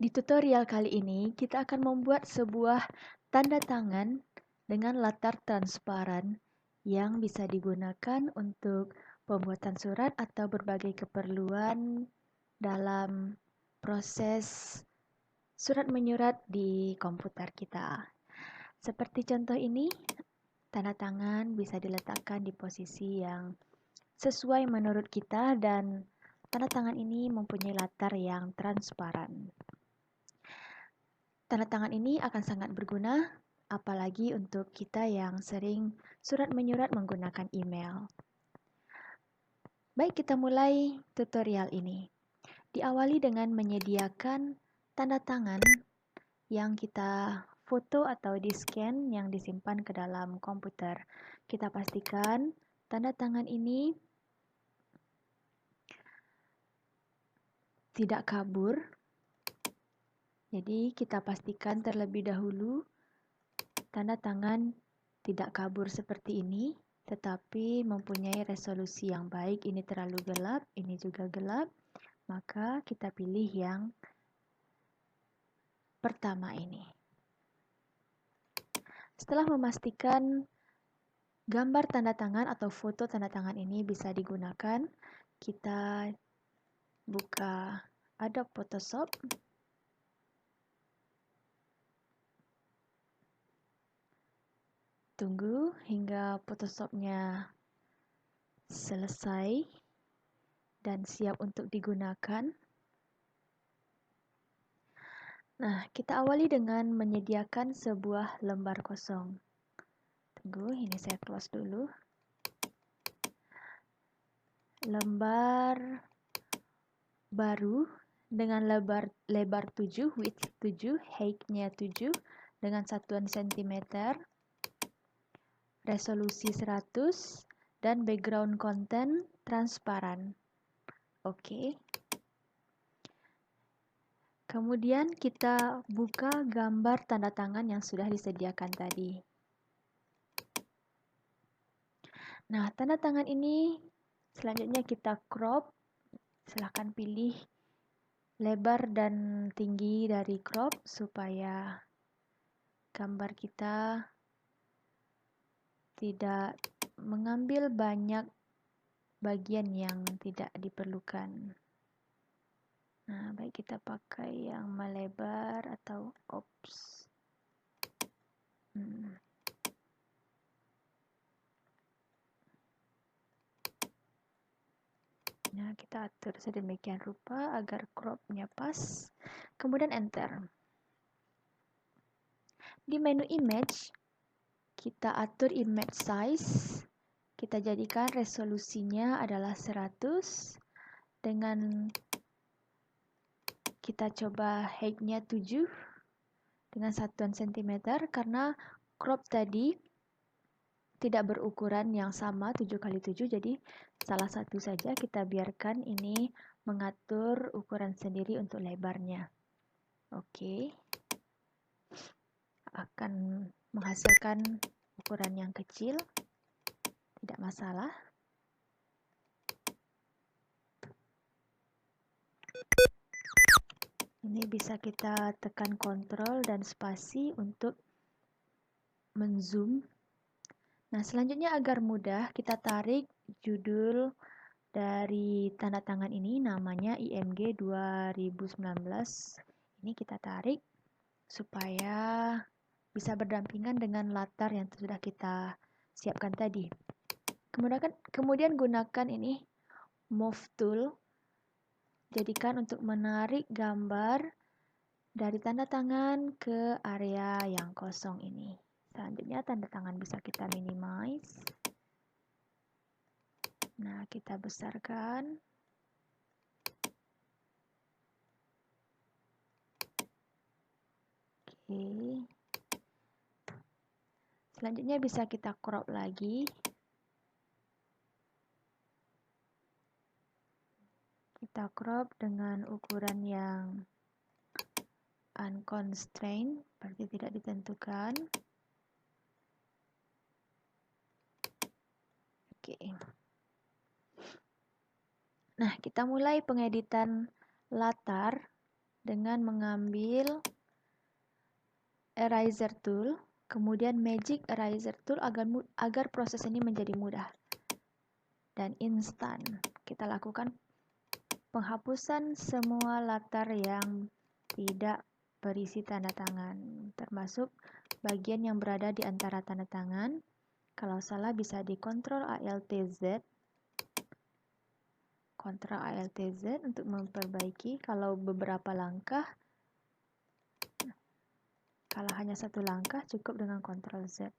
Di tutorial kali ini, kita akan membuat sebuah tanda tangan dengan latar transparan yang bisa digunakan untuk pembuatan surat atau berbagai keperluan dalam proses surat menyurat di komputer kita. Seperti contoh ini, tanda tangan bisa diletakkan di posisi yang sesuai menurut kita dan tanda tangan ini mempunyai latar yang transparan. Tanda tangan ini akan sangat berguna, apalagi untuk kita yang sering surat menyurat menggunakan email. Baik, kita mulai tutorial ini. Diawali dengan menyediakan tanda tangan yang kita foto atau di-scan yang disimpan ke dalam komputer. Kita pastikan tanda tangan ini tidak kabur. Jadi kita pastikan terlebih dahulu tanda tangan tidak kabur seperti ini, tetapi mempunyai resolusi yang baik. Ini terlalu gelap, ini juga gelap. Maka kita pilih yang pertama ini. Setelah memastikan gambar tanda tangan atau foto tanda tangan ini bisa digunakan, kita buka Adobe Photoshop. Tunggu hingga Photoshop-nya selesai dan siap untuk digunakan. Nah, kita awali dengan menyediakan sebuah lembar kosong. Tunggu, ini saya close dulu. Lembar baru dengan lebar 7, width 7, height-nya 7 dengan satuan cm, resolusi 100 dan background content transparan. Oke. Kemudian kita buka gambar tanda tangan yang sudah disediakan tadi. Nah, tanda tangan ini selanjutnya kita crop. Silahkan pilih lebar dan tinggi dari crop supaya gambar kita tidak mengambil banyak bagian yang tidak diperlukan. Nah, baik kita pakai yang melebar atau ops. Nah, kita atur sedemikian rupa agar cropnya pas. Kemudian enter. Di menu image, kita atur image size. Kita jadikan resolusinya adalah 100 dengan kita coba height-nya 7 dengan satuan cm karena crop tadi tidak berukuran yang sama 7x7, jadi salah satu saja kita biarkan ini mengatur ukuran sendiri untuk lebarnya. Oke. Akan menghasilkan ukuran yang kecil, tidak masalah. Ini bisa kita tekan kontrol dan spasi untuk menzoom. Nah, selanjutnya agar mudah kita tarik judul dari tanda tangan ini, namanya IMG 2019. Ini kita tarik supaya bisa berdampingan dengan latar yang sudah kita siapkan tadi. Kemudian gunakan ini move tool. Jadikan untuk menarik gambar dari tanda tangan ke area yang kosong ini. Selanjutnya tanda tangan bisa kita minimize. Nah, kita besarkan. Oke. Selanjutnya bisa kita crop lagi. Kita crop dengan ukuran yang unconstrained, berarti tidak ditentukan. Oke. Nah, kita mulai pengeditan latar. dengan mengambil eraser tool, kemudian magic eraser tool agar proses ini menjadi mudah dan instan. Kita lakukan penghapusan semua latar yang tidak berisi tanda tangan, termasuk bagian yang berada di antara tanda tangan. Kalau salah bisa di Ctrl Alt Z. Ctrl Alt Z untuk memperbaiki. Kalau beberapa langkah, kalau hanya satu langkah cukup dengan Ctrl Z.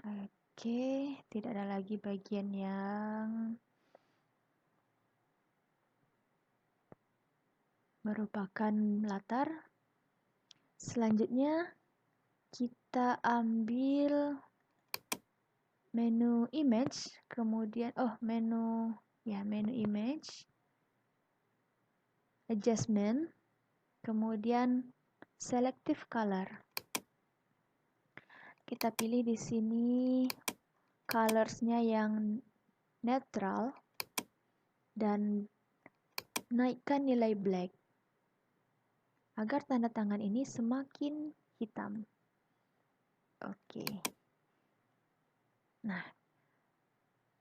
Oke, tidak ada lagi bagian yang merupakan latar. Selanjutnya kita ambil menu image, kemudian menu image, adjustment, kemudian selective color. Kita pilih di sini colorsnya yang netral dan naikkan nilai black agar tanda tangan ini semakin hitam. Oke. Nah,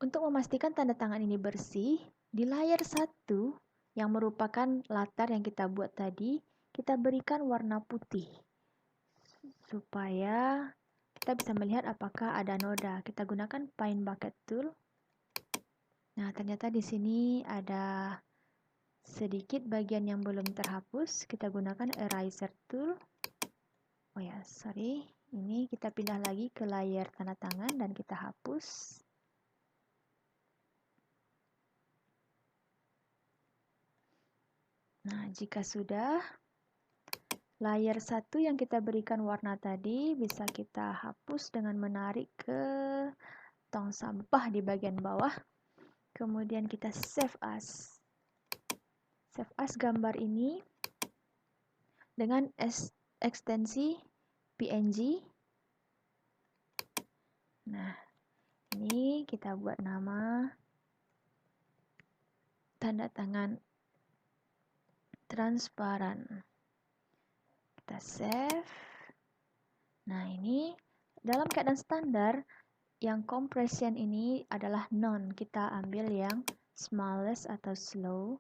untuk memastikan tanda tangan ini bersih, di layar 1 yang merupakan latar yang kita buat tadi, kita berikan warna putih supaya kita bisa melihat apakah ada noda. Kita gunakan Paint Bucket Tool. Nah, ternyata di sini ada sedikit bagian yang belum terhapus. Kita gunakan Eraser Tool. Oh ya, sorry. Ini kita pindah lagi ke layar tanda tangan dan kita hapus. Nah, jika sudah, layar 1 yang kita berikan warna tadi bisa kita hapus dengan menarik ke tong sampah di bagian bawah. Kemudian kita save as. Save as gambar ini dengan ekstensi PNG. Nah, ini kita buat nama tanda tangan transparan. Kita save. Nah, ini dalam keadaan standar yang compression ini adalah none. Kita ambil yang smallest atau slow.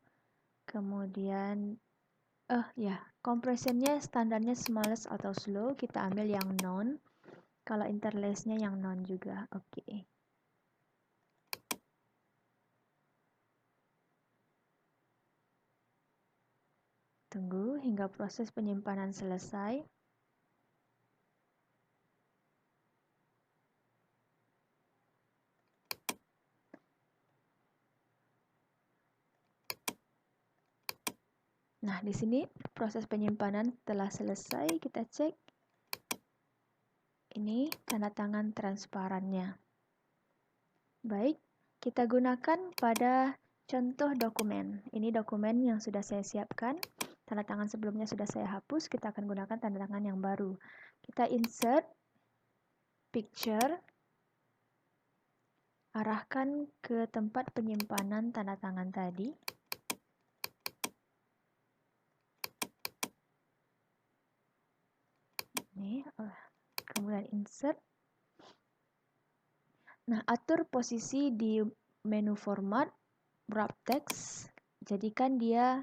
Kemudian compressionnya standarnya smallest atau slow. Kita ambil yang none. Kalau interlace-nya yang none juga. Oke. Tunggu hingga proses penyimpanan selesai. Nah, di sini proses penyimpanan telah selesai. Kita cek. Ini tanda tangan transparannya. Baik, kita gunakan pada contoh dokumen. Ini dokumen yang sudah saya siapkan. Tanda tangan sebelumnya sudah saya hapus. Kita akan gunakan tanda tangan yang baru. Kita insert picture. Arahkan ke tempat penyimpanan tanda tangan tadi. Ini, kemudian insert. Nah, atur posisi di menu format, wrap text, jadikan dia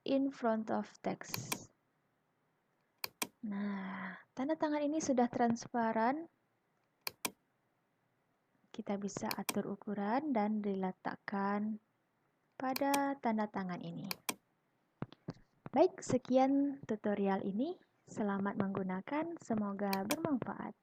in front of text. Nah, tanda tangan ini sudah transparan. Kita bisa atur ukuran dan diletakkan pada tanda tangan ini. Baik, sekian tutorial ini. Selamat menggunakan, semoga bermanfaat.